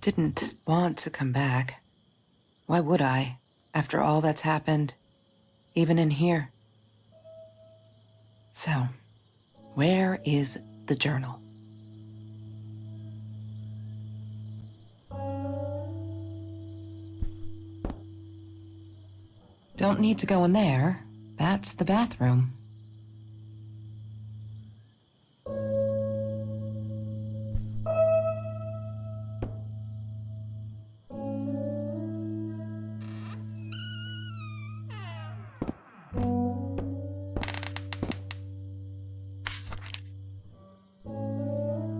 didn't want to come back. Why would I, after all that's happened, even in here? So, where is the journal? Don't need to go in there. That's the bathroom.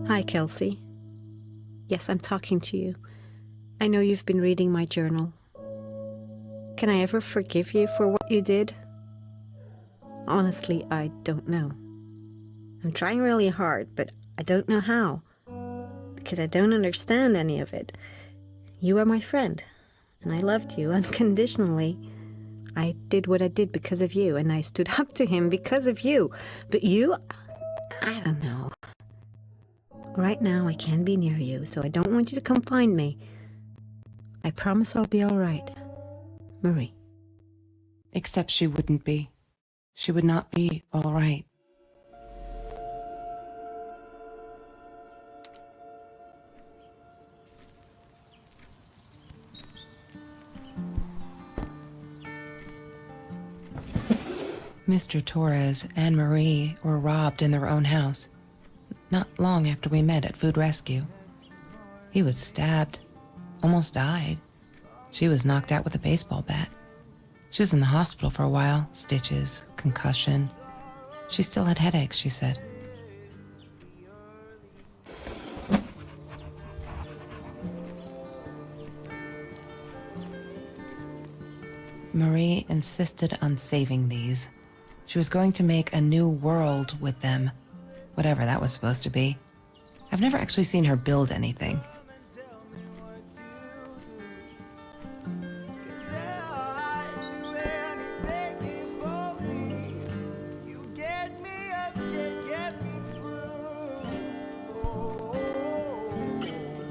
Hi, Kelsey. Yes, I'm talking to you. I know you've been reading my journal. Can I ever forgive you for what you did? Honestly, I don't know. I'm trying really hard, but I don't know how. Because I don't understand any of it. You are my friend, and I loved you unconditionally. I did what I did because of you, and I stood up to him because of you. But you, I don't know. Right now, I can't be near you, so I don't want you to come find me. I promise I'll be all right. Marie. Except she wouldn't be. She would not be all right. Mr. Torres and Marie were robbed in their own house, not long after we met at Food Rescue. He was stabbed, almost died. She was knocked out with a baseball bat. She was in the hospital for a while, stitches, concussion. She still had headaches, she said. Marie insisted on saving these. She was going to make a new world with them, whatever that was supposed to be. I've never actually seen her build anything.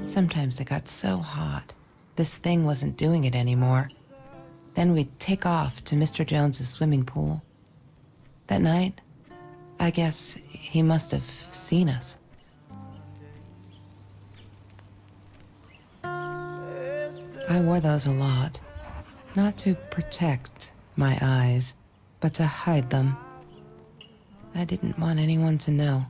Sometimes it got so hot, this thing wasn't doing it anymore. Then we'd take off to Mr. Jones's swimming pool. That night, I guess he must have seen us. I wore those a lot, not to protect my eyes, but to hide them. I didn't want anyone to know.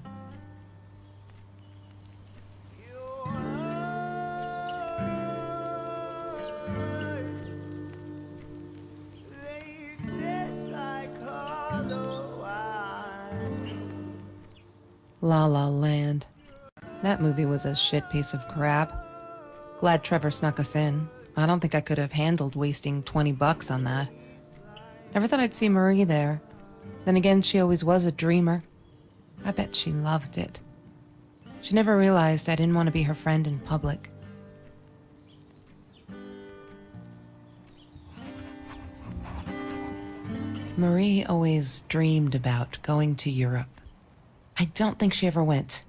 La La Land. That movie was a shit piece of crap. Glad Trevor snuck us in. I don't think I could have handled wasting $20 on that. Never thought I'd see Marie there. Then again, she always was a dreamer. I bet she loved it. She never realized I didn't want to be her friend in public. Marie always dreamed about going to Europe. I don't think she ever went.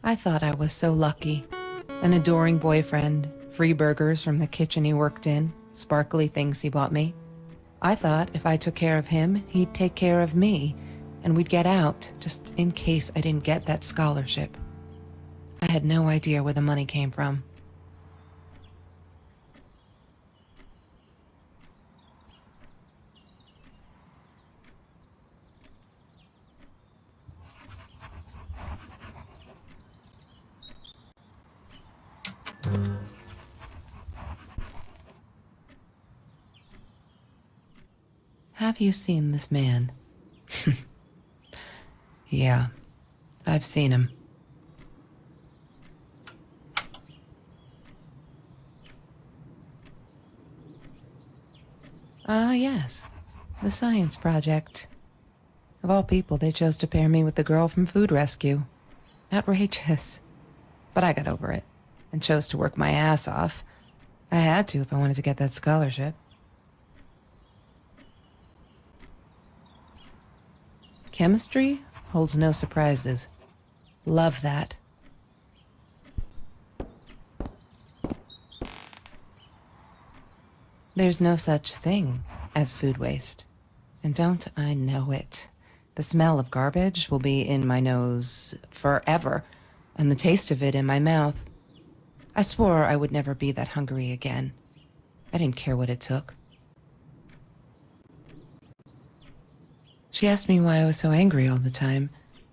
I thought I was so lucky. An adoring boyfriend, free burgers from the kitchen he worked in, sparkly things he bought me. I thought if I took care of him, he'd take care of me, and we'd get out, just in case I didn't get that scholarship. I had no idea where the money came from. Have you seen this man? Yeah, I've seen him. Ah, yes. The science project. Of all people, they chose to pair me with the girl from Food Rescue. Outrageous. But I got over it and chose to work my ass off. I had to if I wanted to get that scholarship. Chemistry holds no surprises. Love that. There's no such thing as food waste. And don't I know it? The smell of garbage will be in my nose forever, and the taste of it in my mouth. I swore I would never be that hungry again. I didn't care what it took. She asked me why I was so angry all the time,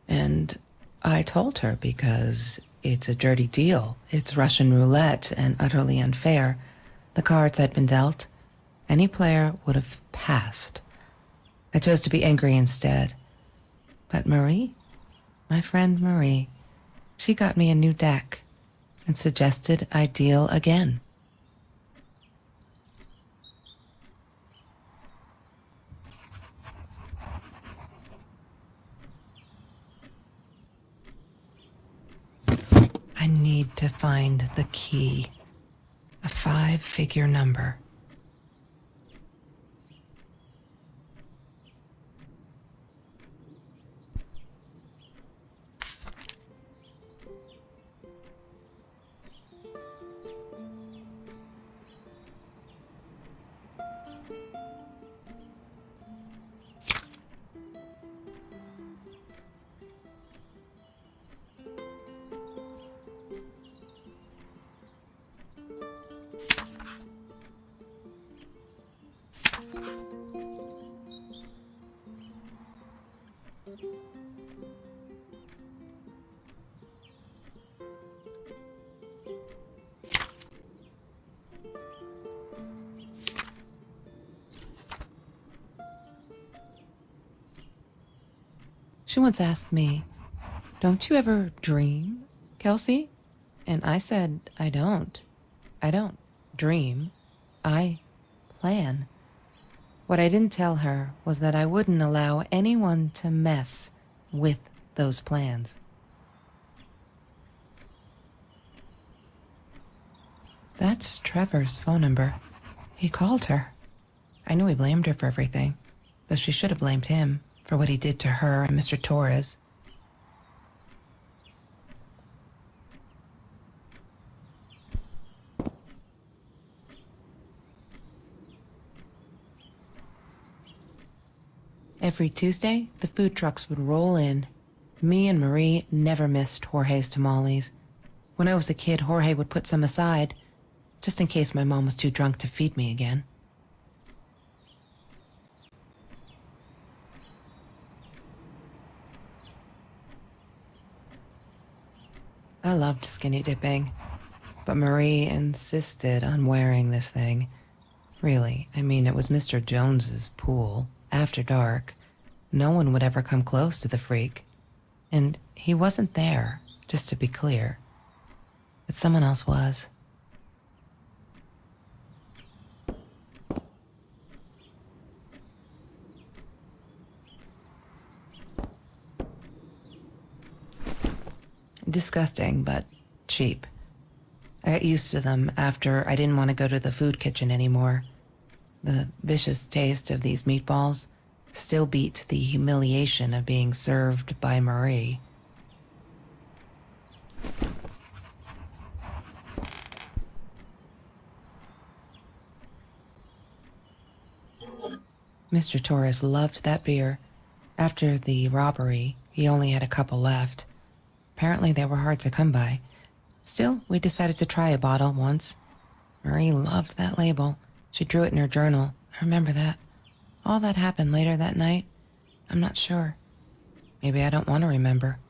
and I told her because it's a dirty deal. It's Russian roulette and utterly unfair. The cards I'd been dealt, any player would have passed. I chose to be angry instead. But Marie, my friend Marie, she got me a new deck and suggested I deal again. I need to find the key, a 5-figure number. She once asked me, "Don't you ever dream, Kelsey?" And I said, I don't. I don't dream. I plan. What I didn't tell her was that I wouldn't allow anyone to mess with those plans. That's Trevor's phone number. He called her. I knew he blamed her for everything, though she should have blamed him for what he did to her and Mr. Torres. Every Tuesday, the food trucks would roll in. Me and Marie never missed Jorge's tamales. When I was a kid, Jorge would put some aside, just in case my mom was too drunk to feed me again. I loved skinny dipping, but Marie insisted on wearing this thing. Really, I mean, it was Mr. Jones's pool, after dark. No one would ever come close to the freak. And he wasn't there, just to be clear. But someone else was. Disgusting, but cheap. I got used to them after I didn't want to go to the food kitchen anymore. The vicious taste of these meatballs still beat the humiliation of being served by Marie. Mr. Torres loved that beer. After the robbery, he only had a couple left. Apparently they were hard to come by. Still, we decided to try a bottle once. Marie loved that label. She drew it in her journal. I remember that. All that happened later that night, I'm not sure. Maybe I don't want to remember.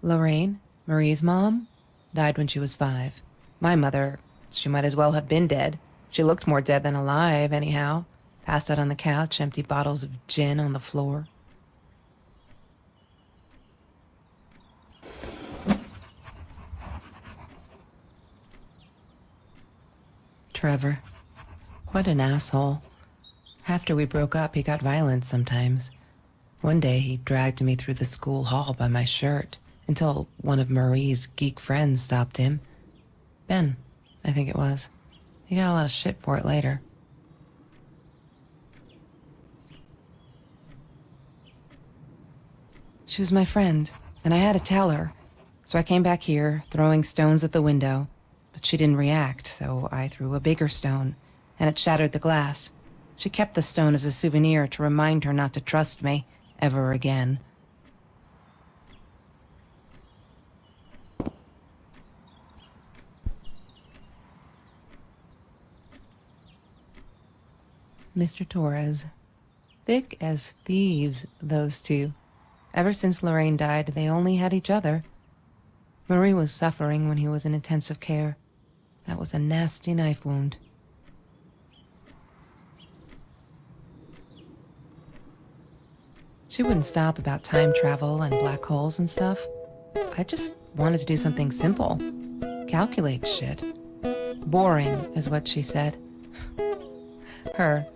Lorraine, Marie's mom, died when she was 5. My mother, she might as well have been dead. She looked more dead than alive, anyhow. Passed out on the couch, empty bottles of gin on the floor. Trevor. What an asshole. After we broke up, he got violent sometimes. One day, he dragged me through the school hall by my shirt until one of Marie's geek friends stopped him. Ben, I think it was. He got a lot of shit for it later. She was my friend, and I had to tell her. So I came back here, throwing stones at the window, but she didn't react, so I threw a bigger stone, and it shattered the glass. She kept the stone as a souvenir to remind her not to trust me ever again. Mr. Torres. Thick as thieves, those two. Ever since Lorraine died, they only had each other. Marie was suffering when he was in intensive care. That was a nasty knife wound. She wouldn't stop about time travel and black holes and stuff. I just wanted to do something simple. Calculate shit. Boring is what she said. Her,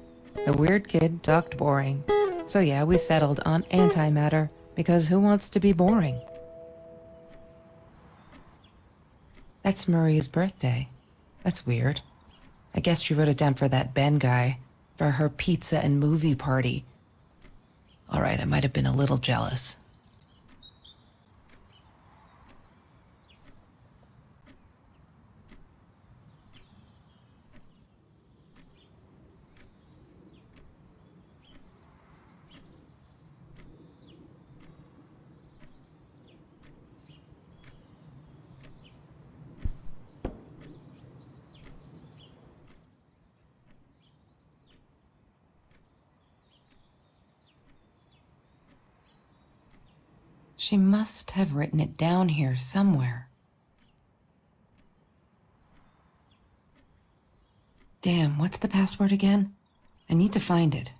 the weird kid, talked boring. So yeah, we settled on antimatter, because who wants to be boring? That's Marie's birthday. That's weird. I guess she wrote it down for that Ben guy, for her pizza and movie party. All right, I might have been a little jealous. She must have written it down here somewhere. Damn, what's the password again? I need to find it.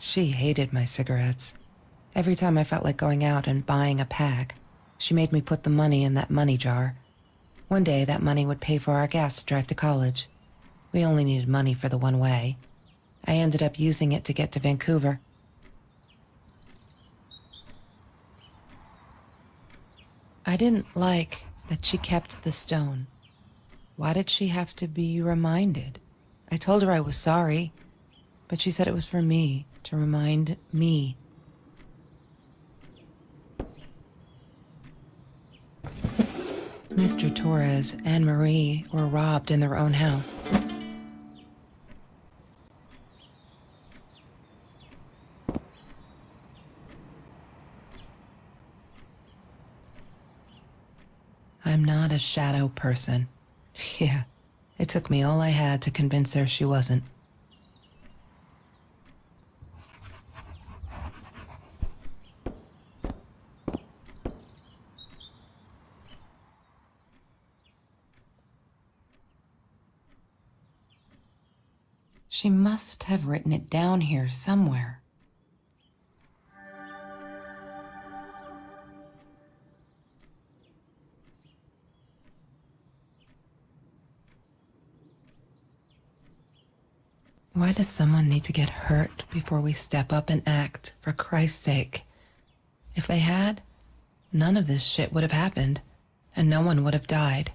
She hated my cigarettes. Every time I felt like going out and buying a pack, she made me put the money in that money jar. One day, that money would pay for our gas to drive to college. We only needed money for the one way. I ended up using it to get to Vancouver. I didn't like that she kept the stone. Why did she have to be reminded? I told her I was sorry, but she said it was for me, to remind me. Mr. Torres and Marie were robbed in their own house. I'm not a shadow person. Yeah, it took me all I had to convince her she wasn't. She must have written it down here somewhere. Why does someone need to get hurt before we step up and act, for Christ's sake? If they had, none of this shit would have happened, and no one would have died.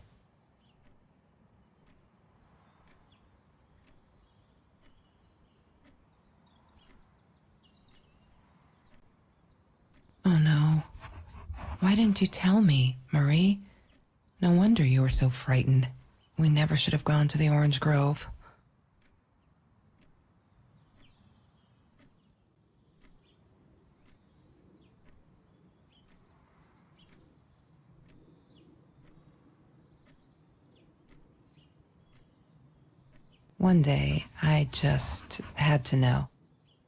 Oh no. Why didn't you tell me, Marie? No wonder you were so frightened. We never should have gone to the orange grove. One day, I just had to know,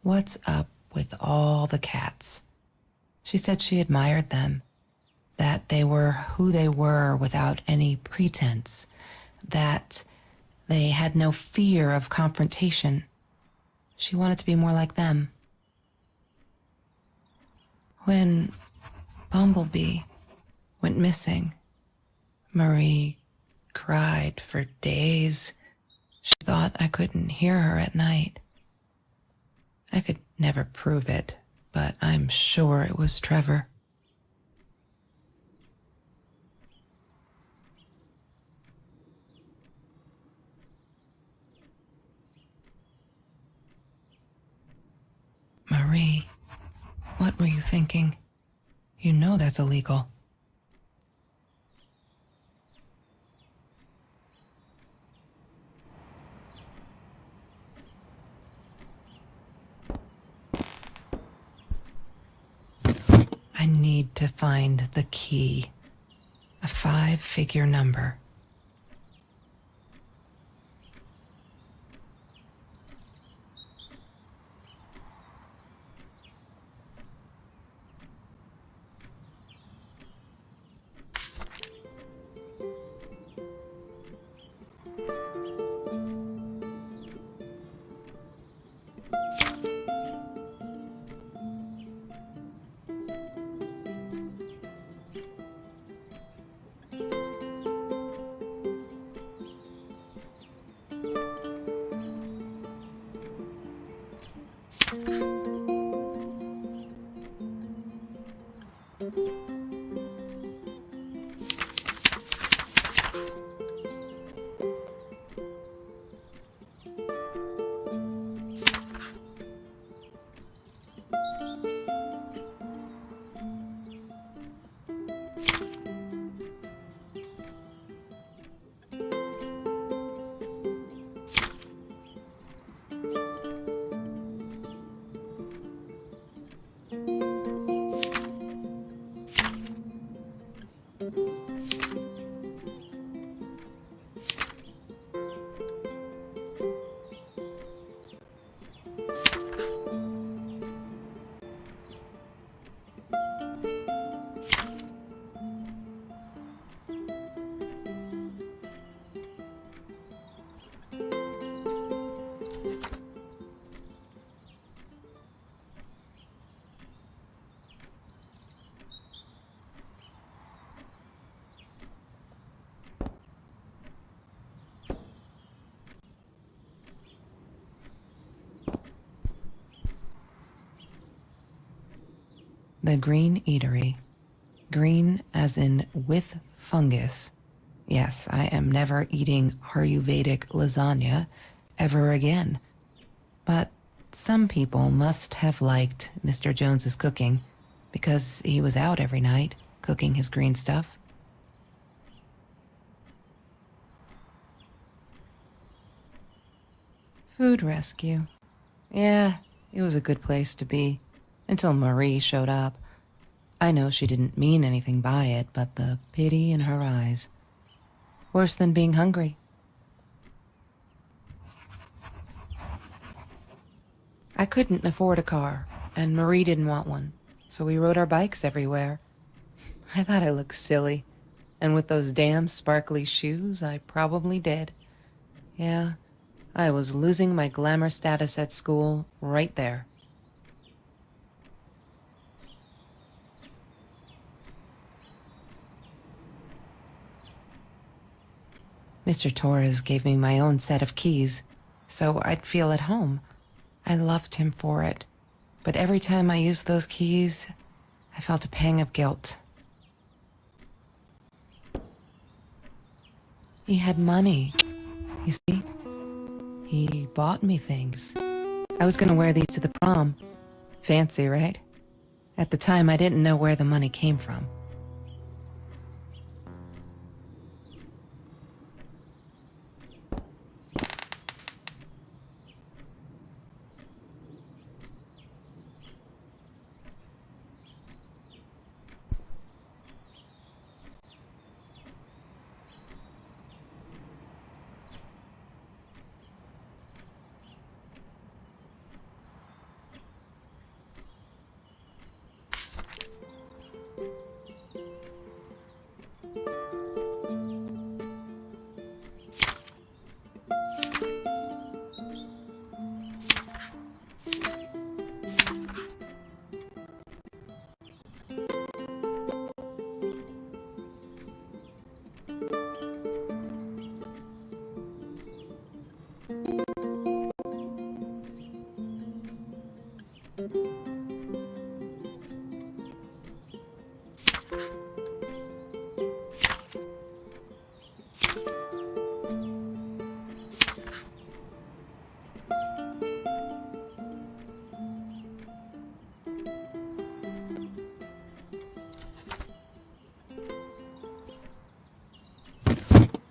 what's up with all the cats? She said she admired them, that they were who they were without any pretense, that they had no fear of confrontation. She wanted to be more like them. When Bumblebee went missing, Marie cried for days. She thought I couldn't hear her at night. I could never prove it, but I'm sure it was Trevor. Marie, what were you thinking? You know that's illegal. I need to find the key. A 5-figure number. The Green Eatery. Green as in with fungus. Yes, I am never eating Ayurvedic lasagna ever again. But some people must have liked Mr. Jones's cooking because he was out every night cooking his green stuff. Food rescue. Yeah, it was a good place to be. Until Marie showed up. I know she didn't mean anything by it, but the pity in her eyes. Worse than being hungry. I couldn't afford a car, and Marie didn't want one, so we rode our bikes everywhere. I thought I looked silly, and with those damn sparkly shoes, I probably did. Yeah, I was losing my glamour status at school right there. Mr. Torres gave me my own set of keys, so I'd feel at home. I loved him for it, but every time I used those keys, I felt a pang of guilt. He had money, you see? He bought me things. I was gonna wear these to the prom. Fancy, right? At the time, I didn't know where the money came from.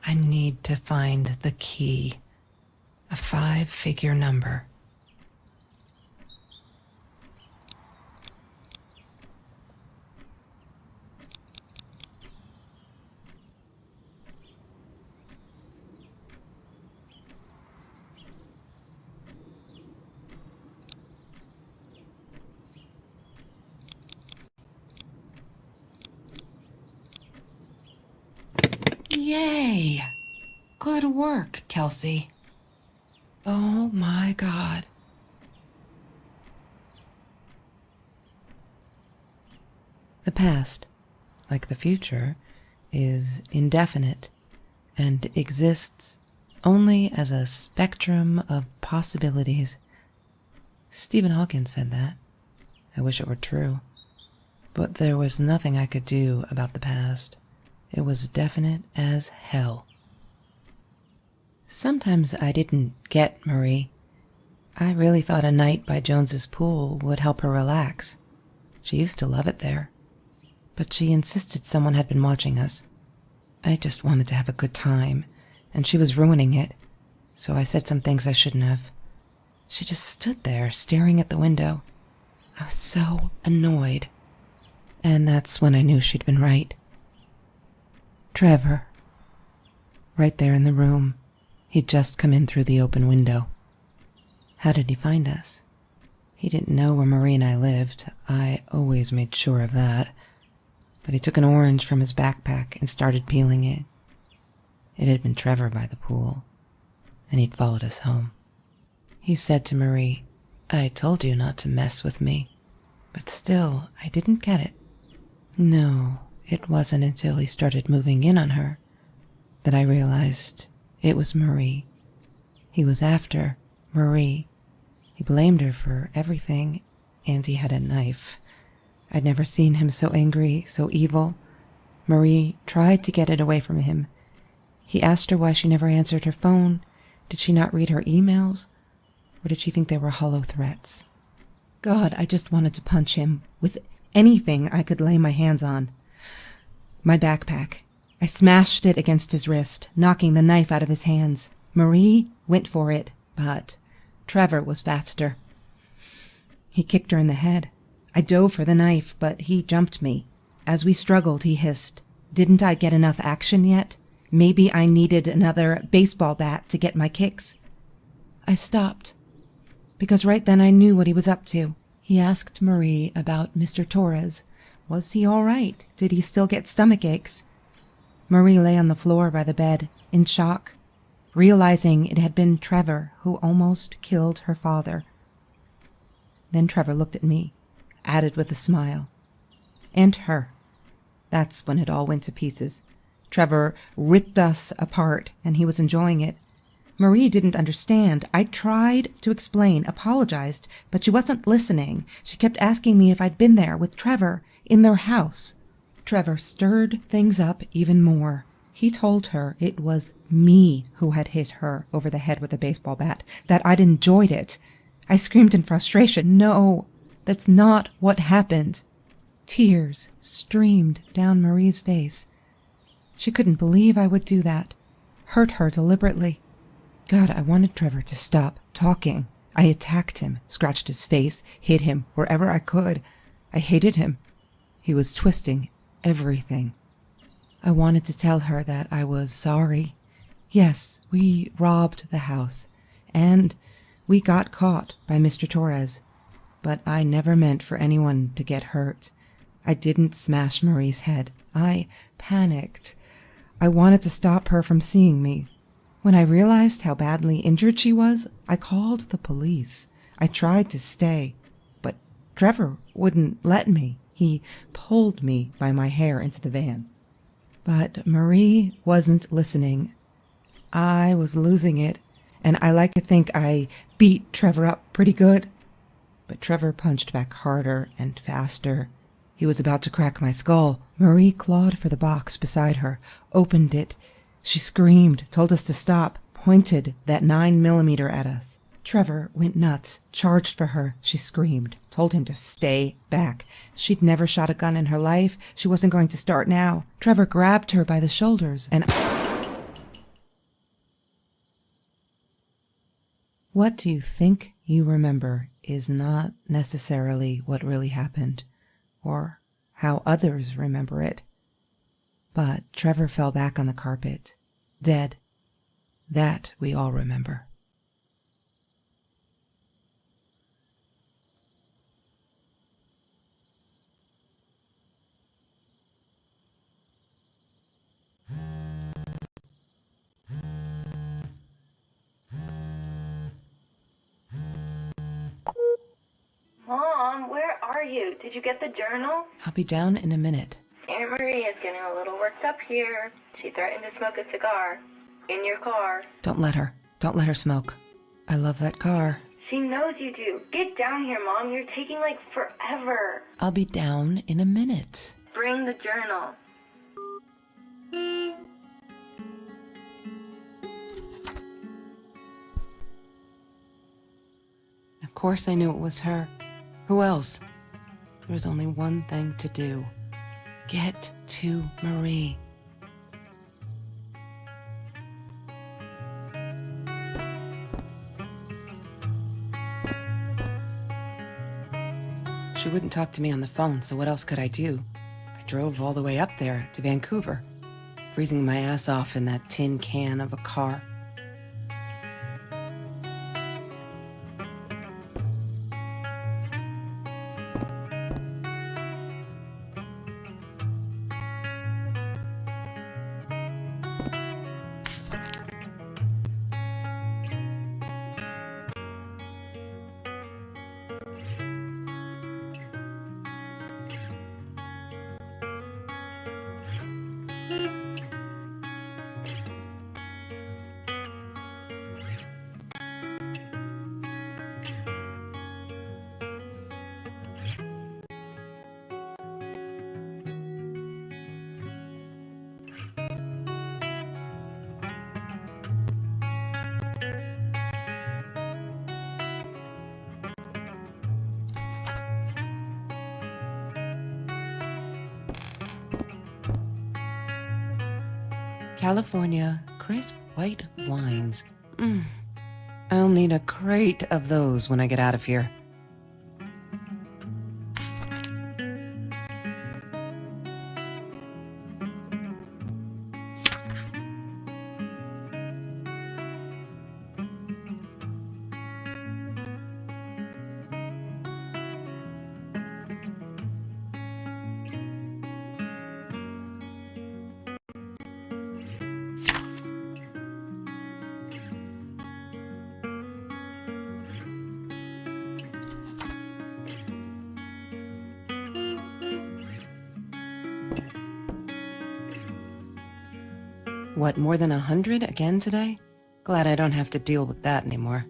I need to find the key. A 5-figure number. Yay! Good work, Kelsey. Oh my God. The past, like the future, is indefinite and exists only as a spectrum of possibilities. Stephen Hawking said that. I wish it were true. But there was nothing I could do about the past. It was definite as hell. Sometimes I didn't get Marie. I really thought a night by Jones's pool would help her relax. She used to love it there. But she insisted someone had been watching us. I just wanted to have a good time, and she was ruining it, so I said some things I shouldn't have. She just stood there, staring at the window. I was so annoyed. And that's when I knew she'd been right. Trevor. Right there in the room. He'd just come in through the open window. How did he find us? He didn't know where Marie and I lived. I always made sure of that. But he took an orange from his backpack and started peeling it. It had been Trevor by the pool, and he'd followed us home. He said to Marie, "I told you not to mess with me." But still, I didn't get it. No, it wasn't until he started moving in on her that I realized it was Marie. He was after Marie. He blamed her for everything, and he had a knife. I'd never seen him so angry, so evil. Marie tried to get it away from him. He asked her why she never answered her phone. Did she not read her emails? Or did she think they were hollow threats? God, I just wanted to punch him with anything I could lay my hands on. My backpack. I smashed it against his wrist, knocking the knife out of his hands. Marie went for it, but Trevor was faster. He kicked her in the head. I dove for the knife, but he jumped me. As we struggled, he hissed, "Didn't I get enough action yet? Maybe I needed another baseball bat to get my kicks." I stopped, because right then I knew what he was up to. He asked Marie about Mr. Torres. Was he all right? Did he still get stomach aches? Marie lay on the floor by the bed, in shock, realizing it had been Trevor who almost killed her father. Then Trevor looked at me, added with a smile. And her. That's when it all went to pieces. Trevor ripped us apart, and he was enjoying it. Marie didn't understand. I tried to explain, apologized, but she wasn't listening. She kept asking me if I'd been there with Trevor, in their house. Trevor stirred things up even more. He told her it was me who had hit her over the head with a baseball bat, that I'd enjoyed it. I screamed in frustration, "No, that's not what happened." Tears streamed down Marie's face. She couldn't believe I would do that, hurt her deliberately. God, I wanted Trevor to stop talking. I attacked him, scratched his face, hit him wherever I could. I hated him. He was twisting everything. I wanted to tell her that I was sorry. Yes, we robbed the house, and we got caught by Mr. Torres. But I never meant for anyone to get hurt. I didn't smash Marie's head. I panicked. I wanted to stop her from seeing me. When I realized how badly injured she was, I called the police. I tried to stay, but Trevor wouldn't let me. He pulled me by my hair into the van. But Marie wasn't listening. I was losing it, and I like to think I beat Trevor up pretty good. But Trevor punched back harder and faster. He was about to crack my skull. Marie clawed for the box beside her, opened it. She screamed, told us to stop, pointed that 9mm at us. Trevor went nuts, charged for her. She screamed, told him to stay back. She'd never shot a gun in her life. She wasn't going to start now. Trevor grabbed her by the shoulders and... What you think you remember is not necessarily what really happened, or how others remember it. But Trevor fell back on the carpet, dead. That we all remember. Mom, where are you? Did you get the journal? I'll be down in a minute. Aunt Marie is getting a little worked up here. She threatened to smoke a cigar. In your car. Don't let her. Don't let her smoke. I love that car. She knows you do. Get down here, Mom. You're taking, like, forever. I'll be down in a minute. Bring the journal. Of course I knew it was her. Who else? There was only one thing to do. Get to Marie. She wouldn't talk to me on the phone, so what else could I do? I drove all the way up there to Vancouver, freezing my ass off in that tin can of a car. California crisp white wines. I'll need a crate of those when I get out of here. What, more than 100 again today? Glad I don't have to deal with that anymore.